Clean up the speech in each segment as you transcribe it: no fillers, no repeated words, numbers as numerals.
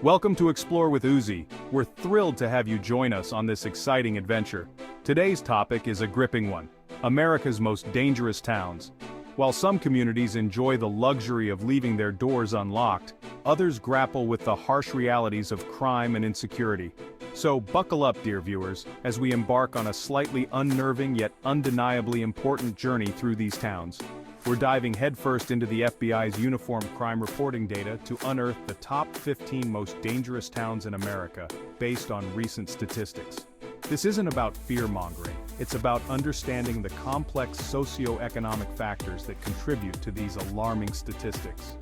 Welcome to Explore with Ouzi. We're thrilled to have you join us on this exciting adventure. Today's topic is a gripping one: America's most dangerous towns. While some communities enjoy the luxury of leaving their doors unlocked, others grapple with the harsh realities of crime and insecurity. So buckle up, dear viewers, as we embark on a slightly unnerving yet undeniably important journey through these towns. We're diving headfirst into the FBI's uniform crime reporting data to unearth the top 15 most dangerous towns in America, based on recent statistics. This isn't about fear-mongering, it's about understanding the complex socio-economic factors that contribute to these alarming statistics.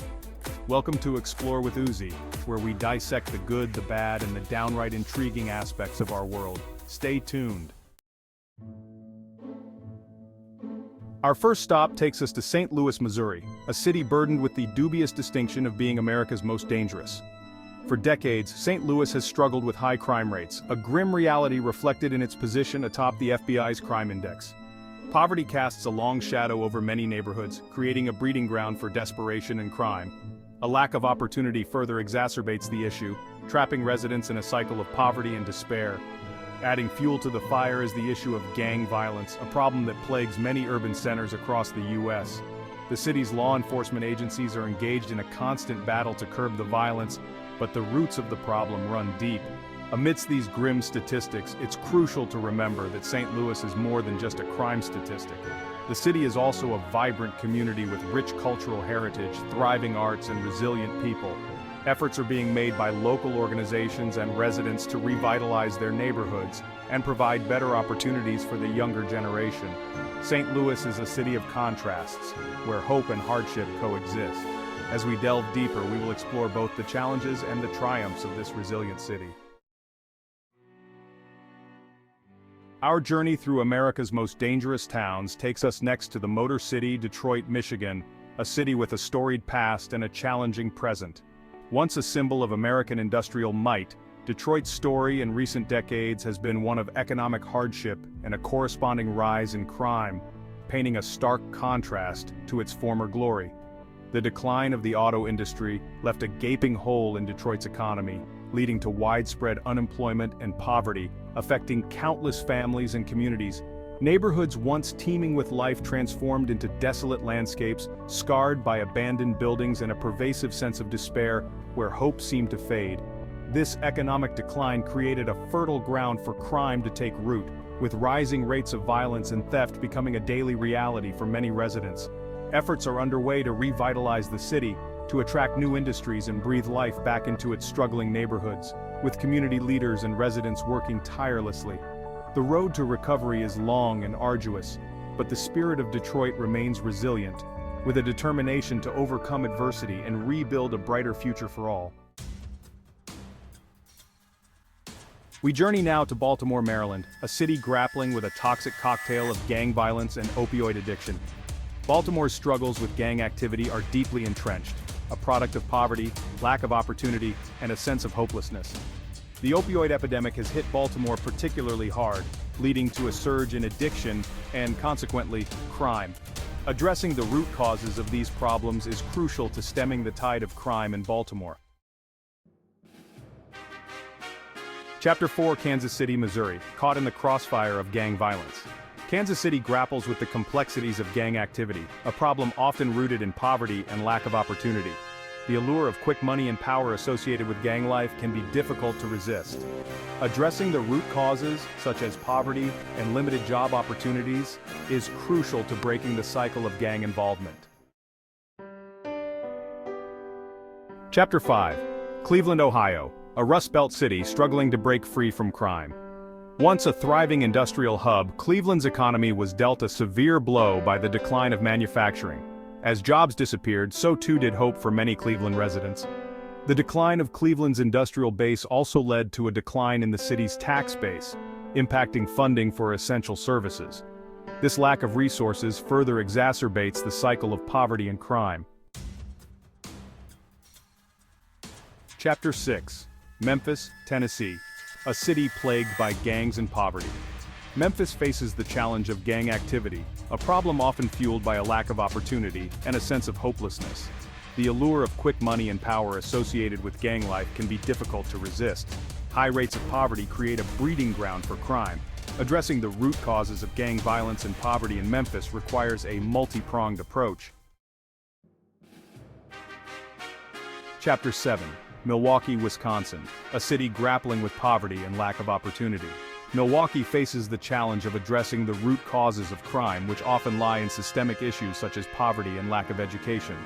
Welcome to Explore with Ouzi, where we dissect the good, the bad, and the downright intriguing aspects of our world. Stay tuned. Our first stop takes us to St. Louis, Missouri, a city burdened with the dubious distinction of being America's most dangerous. For decades, St. Louis has struggled with high crime rates, a grim reality reflected in its position atop the FBI's crime index. Poverty casts a long shadow over many neighborhoods, creating a breeding ground for desperation and crime. A lack of opportunity further exacerbates the issue, trapping residents in a cycle of poverty and despair. Adding fuel to the fire is the issue of gang violence, a problem that plagues many urban centers across the U.S. The city's law enforcement agencies are engaged in a constant battle to curb the violence, but the roots of the problem run deep. Amidst these grim statistics, it's crucial to remember that St. Louis is more than just a crime statistic. The city is also a vibrant community with rich cultural heritage, thriving arts, and resilient people. Efforts are being made by local organizations and residents to revitalize their neighborhoods and provide better opportunities for the younger generation. St. Louis is a city of contrasts, where hope and hardship coexist. As we delve deeper, we will explore both the challenges and the triumphs of this resilient city. Our journey through America's most dangerous towns takes us next to the Motor City, Detroit, Michigan, a city with a storied past and a challenging present. Once a symbol of American industrial might, Detroit's story in recent decades has been one of economic hardship and a corresponding rise in crime, painting a stark contrast to its former glory. The decline of the auto industry left a gaping hole in Detroit's economy, leading to widespread unemployment and poverty, affecting countless families and communities. Neighborhoods once teeming with life transformed into desolate landscapes, scarred by abandoned buildings and a pervasive sense of despair, where hope seemed to fade. This economic decline created a fertile ground for crime to take root, with rising rates of violence and theft becoming a daily reality for many residents. Efforts are underway to revitalize the city, to attract new industries and breathe life back into its struggling neighborhoods, with community leaders and residents working tirelessly. The road to recovery is long and arduous, but the spirit of Detroit remains resilient, with a determination to overcome adversity and rebuild a brighter future for all. We journey now to Baltimore, Maryland, a city grappling with a toxic cocktail of gang violence and opioid addiction. Baltimore's struggles with gang activity are deeply entrenched, a product of poverty, lack of opportunity, and a sense of hopelessness. The opioid epidemic has hit Baltimore particularly hard, leading to a surge in addiction and, consequently, crime. Addressing the root causes of these problems is crucial to stemming the tide of crime in Baltimore. Chapter 4: Kansas City, Missouri, caught in the crossfire of gang violence. Kansas City grapples with the complexities of gang activity, a problem often rooted in poverty and lack of opportunity. The allure of quick money and power associated with gang life can be difficult to resist. Addressing the root causes, such as poverty and limited job opportunities, is crucial to breaking the cycle of gang involvement. Chapter 5: Cleveland, Ohio, a Rust Belt city struggling to break free from crime. Once a thriving industrial hub, Cleveland's economy was dealt a severe blow by the decline of manufacturing. As jobs disappeared, so too did hope for many Cleveland residents. The decline of Cleveland's industrial base also led to a decline in the city's tax base, impacting funding for essential services. This lack of resources further exacerbates the cycle of poverty and crime. Chapter 6: Memphis, Tennessee, a city plagued by gangs and poverty. Memphis faces the challenge of gang activity, a problem often fueled by a lack of opportunity and a sense of hopelessness. The allure of quick money and power associated with gang life can be difficult to resist. High rates of poverty create a breeding ground for crime. Addressing the root causes of gang violence and poverty in Memphis requires a multi-pronged approach. Chapter 7. Milwaukee, Wisconsin, a city grappling with poverty and lack of opportunity. Milwaukee faces the challenge of addressing the root causes of crime, which often lie in systemic issues such as poverty and lack of education.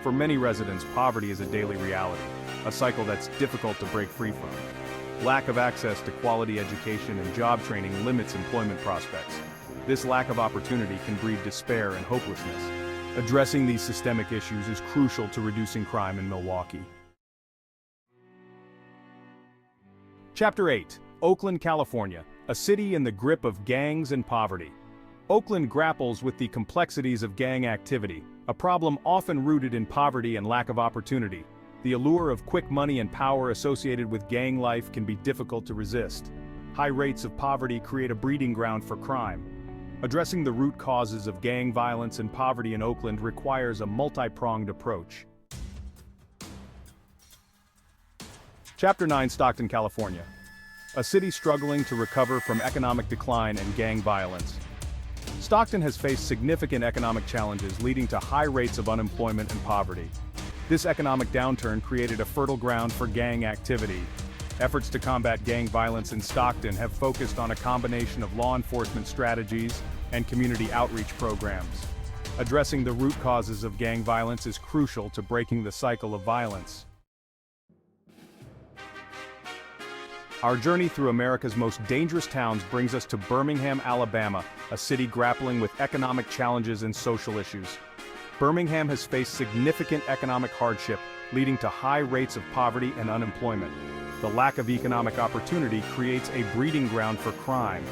For many residents, poverty is a daily reality, a cycle that's difficult to break free from. Lack of access to quality education and job training limits employment prospects. This lack of opportunity can breed despair and hopelessness. Addressing these systemic issues is crucial to reducing crime in Milwaukee. Chapter 8. Oakland, California, a city in the grip of gangs and poverty. Oakland grapples with the complexities of gang activity, a problem often rooted in poverty and lack of opportunity. The allure of quick money and power associated with gang life can be difficult to resist. High rates of poverty create a breeding ground for crime. Addressing the root causes of gang violence and poverty in Oakland requires a multi-pronged approach. Chapter 9. Stockton, California, a city struggling to recover from economic decline and gang violence. Stockton has faced significant economic challenges leading to high rates of unemployment and poverty. This economic downturn created a fertile ground for gang activity. Efforts to combat gang violence in Stockton have focused on a combination of law enforcement strategies and community outreach programs. Addressing the root causes of gang violence is crucial to breaking the cycle of violence. Our journey through America's most dangerous towns brings us to Birmingham, Alabama, a city grappling with economic challenges and social issues. Birmingham has faced significant economic hardship, leading to high rates of poverty and unemployment. The lack of economic opportunity creates a breeding ground for crime.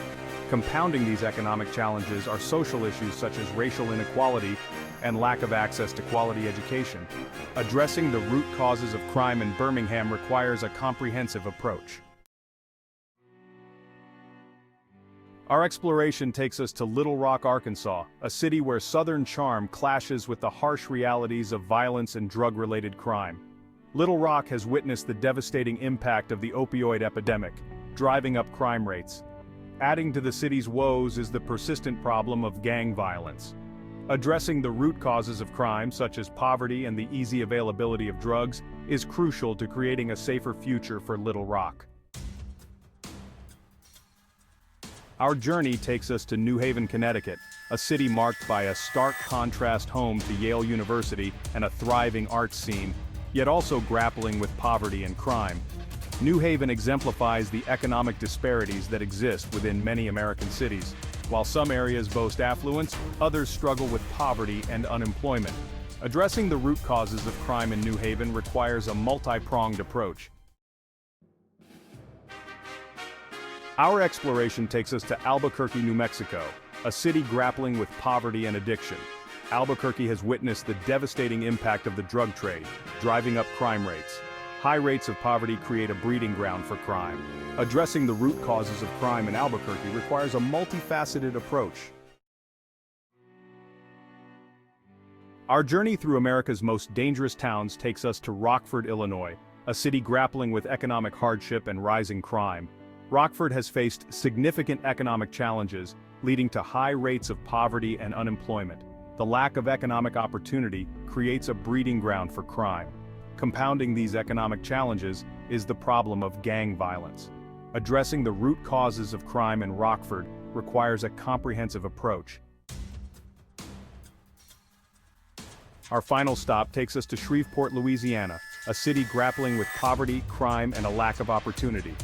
Compounding these economic challenges are social issues such as racial inequality and lack of access to quality education. Addressing the root causes of crime in Birmingham requires a comprehensive approach. Our exploration takes us to Little Rock, Arkansas, a city where Southern charm clashes with the harsh realities of violence and drug-related crime. Little Rock has witnessed the devastating impact of the opioid epidemic, driving up crime rates. Adding to the city's woes is the persistent problem of gang violence. Addressing the root causes of crime, such as poverty and the easy availability of drugs, is crucial to creating a safer future for Little Rock. Our journey takes us to New Haven, Connecticut, a city marked by a stark contrast home to Yale University and a thriving arts scene, yet also grappling with poverty and crime. New Haven exemplifies the economic disparities that exist within many American cities. While some areas boast affluence, others struggle with poverty and unemployment. Addressing the root causes of crime in New Haven requires a multi-pronged approach. Our exploration takes us to Albuquerque, New Mexico, a city grappling with poverty and addiction. Albuquerque has witnessed the devastating impact of the drug trade, driving up crime rates. High rates of poverty create a breeding ground for crime. Addressing the root causes of crime in Albuquerque requires a multifaceted approach. Our journey through America's most dangerous towns takes us to Rockford, Illinois, a city grappling with economic hardship and rising crime. Rockford has faced significant economic challenges, leading to high rates of poverty and unemployment. The lack of economic opportunity creates a breeding ground for crime. Compounding these economic challenges is the problem of gang violence. Addressing the root causes of crime in Rockford requires a comprehensive approach. Our final stop takes us to Shreveport, Louisiana, a city grappling with poverty, crime, and a lack of opportunity.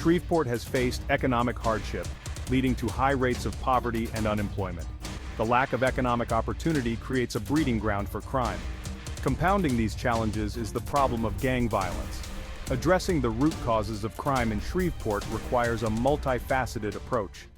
Shreveport has faced economic hardship, leading to high rates of poverty and unemployment. The lack of economic opportunity creates a breeding ground for crime. Compounding these challenges is the problem of gang violence. Addressing the root causes of crime in Shreveport requires a multifaceted approach.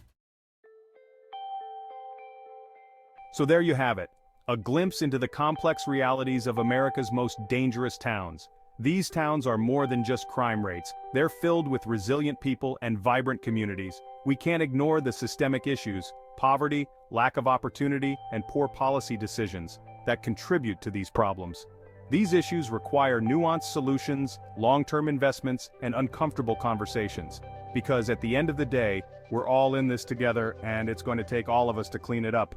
So there you have it, a glimpse into the complex realities of America's most dangerous towns. These towns are more than just crime rates. They're filled with resilient people and vibrant communities. We can't ignore the systemic issues, poverty, lack of opportunity, and poor policy decisions that contribute to these problems. These issues require nuanced solutions, long-term investments, and uncomfortable conversations. Because at the end of the day, we're all in this together and it's going to take all of us to clean it up.